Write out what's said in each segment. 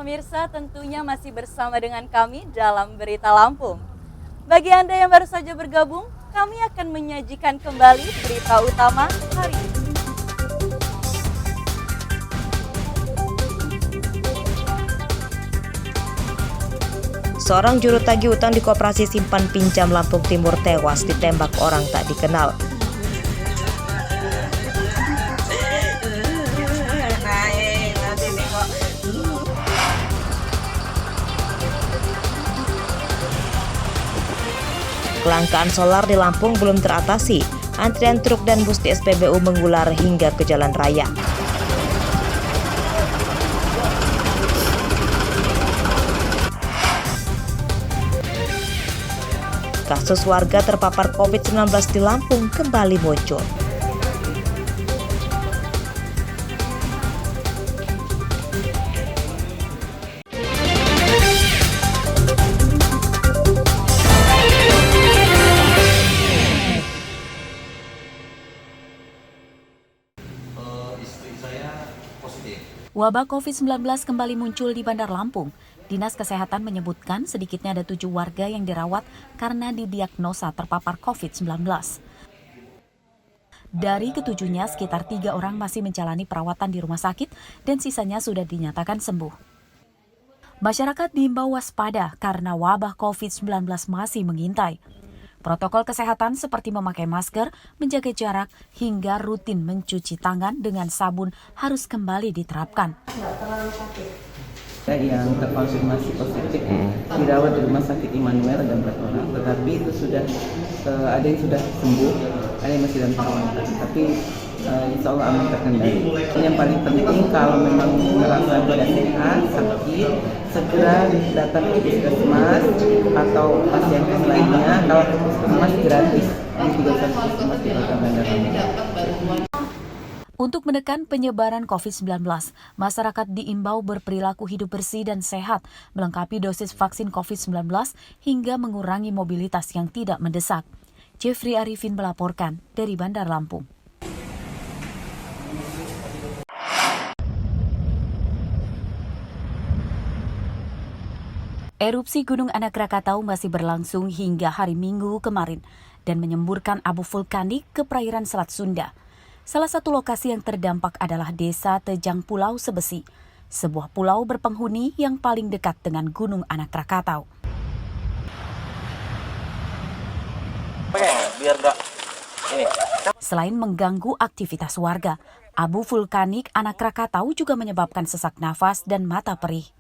pemirsa, tentunya masih bersama dengan kami dalam Berita Lampung. Bagi Anda yang baru saja bergabung, kami akan menyajikan kembali berita utama hari ini. Seorang juru tagih utang di Koperasi Simpan Pinjam Lampung Timur tewas ditembak orang tak dikenal. Kelangkaan solar di Lampung belum teratasi. Antrian truk dan bus di SPBU mengular hingga ke jalan raya. Kasus warga terpapar COVID-19 di Lampung kembali muncul. Wabah COVID-19 kembali muncul di Bandar Lampung. Dinas Kesehatan menyebutkan sedikitnya ada 7 warga yang dirawat karena didiagnosa terpapar COVID-19. Dari ketujuhnya, sekitar 3 orang masih menjalani perawatan di rumah sakit dan sisanya sudah dinyatakan sembuh. Masyarakat diimbau waspada karena wabah COVID-19 masih mengintai. Protokol kesehatan seperti memakai masker, menjaga jarak, hingga rutin mencuci tangan dengan sabun harus kembali diterapkan. Yang terkonfirmasi positif dirawat di Rumah Sakit Immanuel ada 4 orang, tetapi itu sudah ada yang sudah sembuh, ada yang masih dalam perawatan. Tapi insya Allah aman terkendali. Yang paling penting kalau memang merasa badan sehat, sakit, segera datang ke puskesmas atau pasien lainnya. Kalau ke puskesmas gratis, ini juga puskesmas di Kota Bandar Lampung. Untuk menekan penyebaran COVID-19, masyarakat diimbau berperilaku hidup bersih dan sehat, melengkapi dosis vaksin COVID-19 hingga mengurangi mobilitas yang tidak mendesak. Jeffrey Arifin melaporkan dari Bandar Lampung. Erupsi Gunung Anak Rakatau masih berlangsung hingga hari Minggu kemarin dan menyemburkan abu vulkanik ke perairan Selat Sunda. Salah satu lokasi yang terdampak adalah Desa Tejang Pulau Sebesi, sebuah pulau berpenghuni yang paling dekat dengan Gunung Anak Rakatau. Selain mengganggu aktivitas warga, abu vulkanik Anak Rakatau juga menyebabkan sesak nafas dan mata perih.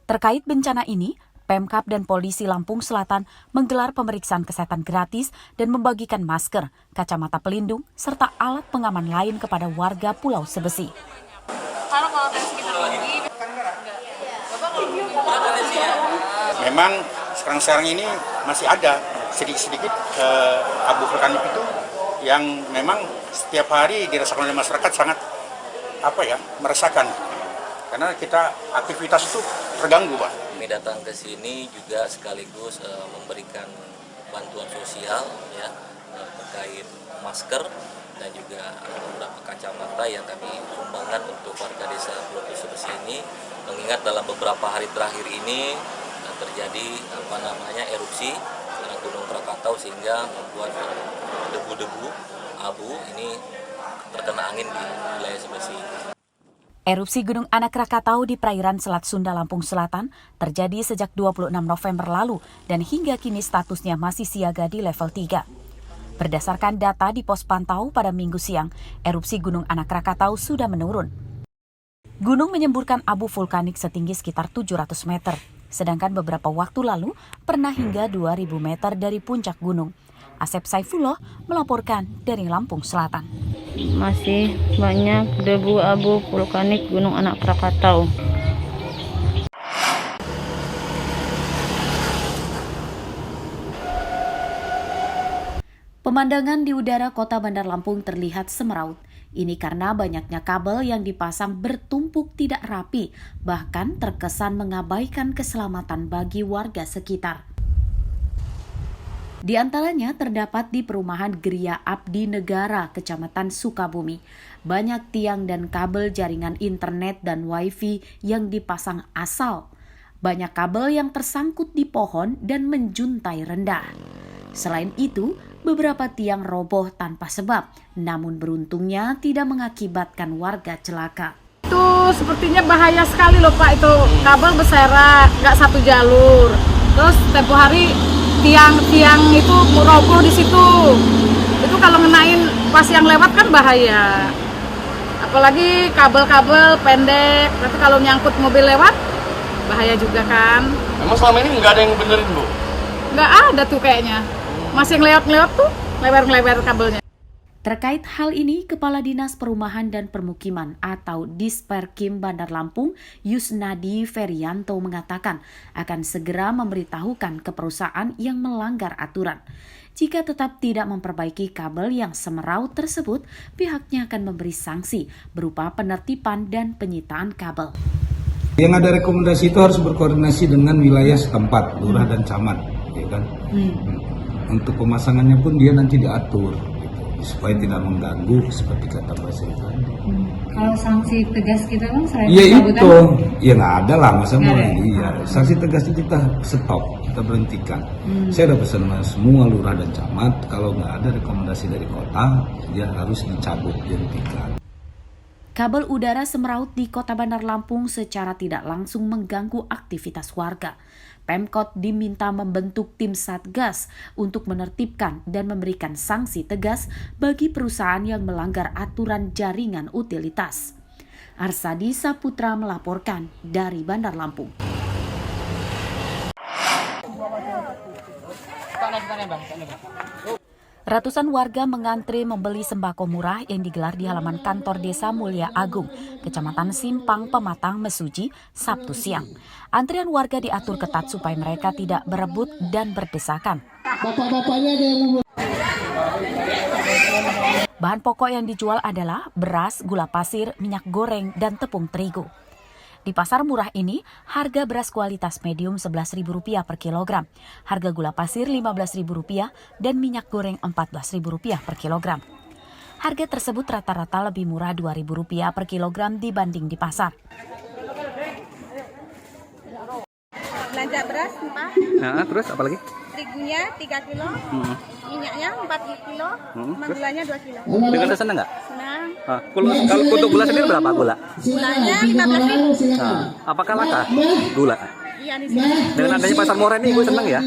Terkait bencana ini, Pemkab dan Polisi Lampung Selatan menggelar pemeriksaan kesehatan gratis dan membagikan masker, kacamata pelindung, serta alat pengaman lain kepada warga Pulau Sebesi. Memang sekarang ini masih ada sedikit-sedikit abu vulkanik itu yang memang setiap hari dirasakan oleh masyarakat sangat meresahkan. Karena kita aktivitas itu terganggu, Pak. Kami datang ke sini juga sekaligus memberikan bantuan sosial ya terkait masker dan juga beberapa kacamata yang kami sumbangkan untuk warga desa Pulau Sebesi ini, mengingat dalam beberapa hari terakhir ini terjadi erupsi Gunung Krakatau sehingga membuat debu-debu abu ini terkena angin di wilayah Sebesi. Erupsi Gunung Anak Rakatau di perairan Selat Sunda, Lampung Selatan terjadi sejak 26 November lalu dan hingga kini statusnya masih siaga di level 3. Berdasarkan data di pos pantau pada Minggu siang, erupsi Gunung Anak Rakatau sudah menurun. Gunung menyemburkan abu vulkanik setinggi sekitar 700 meter, sedangkan beberapa waktu lalu pernah hingga 2000 meter dari puncak gunung. Asep Saifullah melaporkan dari Lampung Selatan. Masih banyak debu abu vulkanik Gunung Anak Rakatau. Pemandangan di udara kota Bandar Lampung terlihat semeraut. Ini karena banyaknya kabel yang dipasang bertumpuk tidak rapi, bahkan terkesan mengabaikan keselamatan bagi warga sekitar. Di antaranya terdapat di perumahan Geria Abdi Negara, Kecamatan Sukabumi. Banyak tiang dan kabel jaringan internet dan wifi yang dipasang asal. Banyak kabel yang tersangkut di pohon dan menjuntai rendah. Selain itu, beberapa tiang roboh tanpa sebab, namun beruntungnya tidak mengakibatkan warga celaka. Itu sepertinya bahaya sekali loh Pak, itu kabel berserak, nggak satu jalur. Terus tempo hari tiang-tiang itu roboh di situ. Itu kalau ngenain pas yang lewat kan bahaya. Apalagi kabel-kabel pendek, nanti kalau nyangkut mobil lewat, bahaya juga kan. Emang selama ini nggak ada yang benerin, Bu? Nggak ada tuh kayaknya. Masih yang lewat-lewat tuh, lebar-lebar kabelnya. Terkait hal ini, Kepala Dinas Perumahan dan Permukiman atau Disperkim Bandar Lampung, Yusnadi Ferianto mengatakan akan segera memberitahukan ke perusahaan yang melanggar aturan. Jika tetap tidak memperbaiki kabel yang semeraut tersebut, pihaknya akan memberi sanksi berupa penertiban dan penyitaan kabel. Yang ada rekomendasi itu harus berkoordinasi dengan wilayah setempat, lurah dan camat, ya kan? Untuk pemasangannya pun dia nanti diatur, gitu, supaya tidak mengganggu seperti kata Pak Sri tadi. Kalau sanksi tegas kita kan selain Iya itu, ya nggak ada lah masa mau ini. Ya, sanksi tegas itu kita stop, kita berhentikan. Saya udah pesan sama semua lurah dan camat, kalau nggak ada rekomendasi dari kota, dia harus dicabut, dihentikan. Kabel udara semeraut di Kota Bandar Lampung secara tidak langsung mengganggu aktivitas warga. Pemkot diminta membentuk tim Satgas untuk menertibkan dan memberikan sanksi tegas bagi perusahaan yang melanggar aturan jaringan utilitas. Arsadi Saputra melaporkan dari Bandar Lampung. Ratusan warga mengantre membeli sembako murah yang digelar di halaman kantor Desa Mulia Agung, Kecamatan Simpang, Pematang, Mesuji, Sabtu siang. Antrian warga diatur ketat supaya mereka tidak berebut dan berdesakan. Bahan pokok yang dijual adalah beras, gula pasir, minyak goreng, dan tepung terigu. Di pasar murah ini, harga beras kualitas medium Rp11.000 per kilogram, harga gula pasir Rp15.000 dan minyak goreng Rp14.000 per kilogram. Harga tersebut rata-rata lebih murah Rp2.000 per kilogram dibanding di pasar. Belanja beras 4. Nah, terus apa lagi? Terigunya 3 kilo, minyaknya 4 kilo, gulanya 2 kilo. Dengan senang nggak? Senang. Kalau untuk gula sendiri berapa gula? Gulanya 15.000. Nah, apakah laka gula? Iya di sini. Dengan adanya pasar murah ini, Ibu senang ya?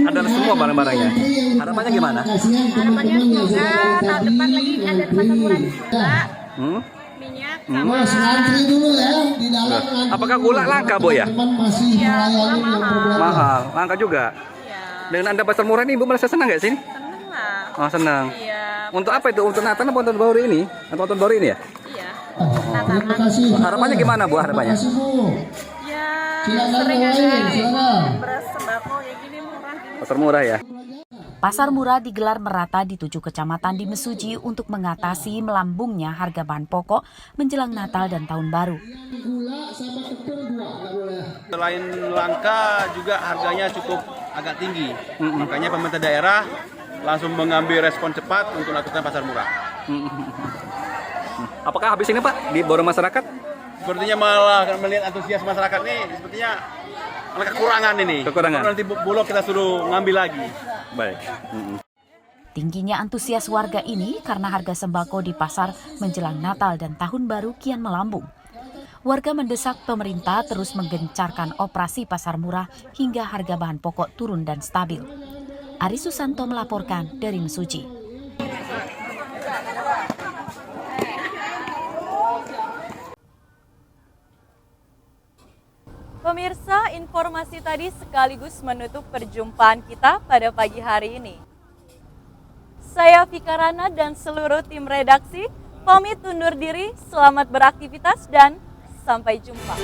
Ada semua barang-barangnya. Harapannya gimana? Harapannya semoga tahun depan lagi ada pasar murah di gula, minyak, sama Apakah gula langka, Bu ya? ya, gula mahal. Mahal, langka juga. Iya. Dengan ada pasar murah ini, Ibu merasa senang nggak sini? Senang lah. Oh, senang. Iya. Untuk apa itu? Untuk Natal apa untuk tahun baru ini? Atau tahun baru ini ya? Iya. Natalan. Harapannya gimana, Bu, harapannya? Ya, sering ada beras sembako kayak gini murah gini. Pasar murah ya? Pasar murah digelar merata di 7 kecamatan di Mesuji untuk mengatasi melambungnya harga bahan pokok menjelang Natal dan Tahun Baru. Selain langka juga harganya cukup agak tinggi, makanya pemerintah daerah langsung mengambil respon cepat untuk melakukan pasar murah. Apakah habis ini, Pak, di borong masyarakat? Sepertinya malah melihat antusias masyarakat nih, sepertinya ada kekurangan ini. Kekurangan. Nanti Bulog kita suruh ngambil lagi. Baik. Tingginya antusias warga ini karena harga sembako di pasar menjelang Natal dan Tahun Baru kian melambung. Warga mendesak pemerintah terus menggencarkan operasi pasar murah hingga harga bahan pokok turun dan stabil. Ari Susanto melaporkan dari Mesuji. Pemirsa, informasi tadi sekaligus menutup perjumpaan kita pada pagi hari ini. Saya Fikarana dan seluruh tim redaksi pamit undur diri, selamat beraktivitas dan sampai jumpa.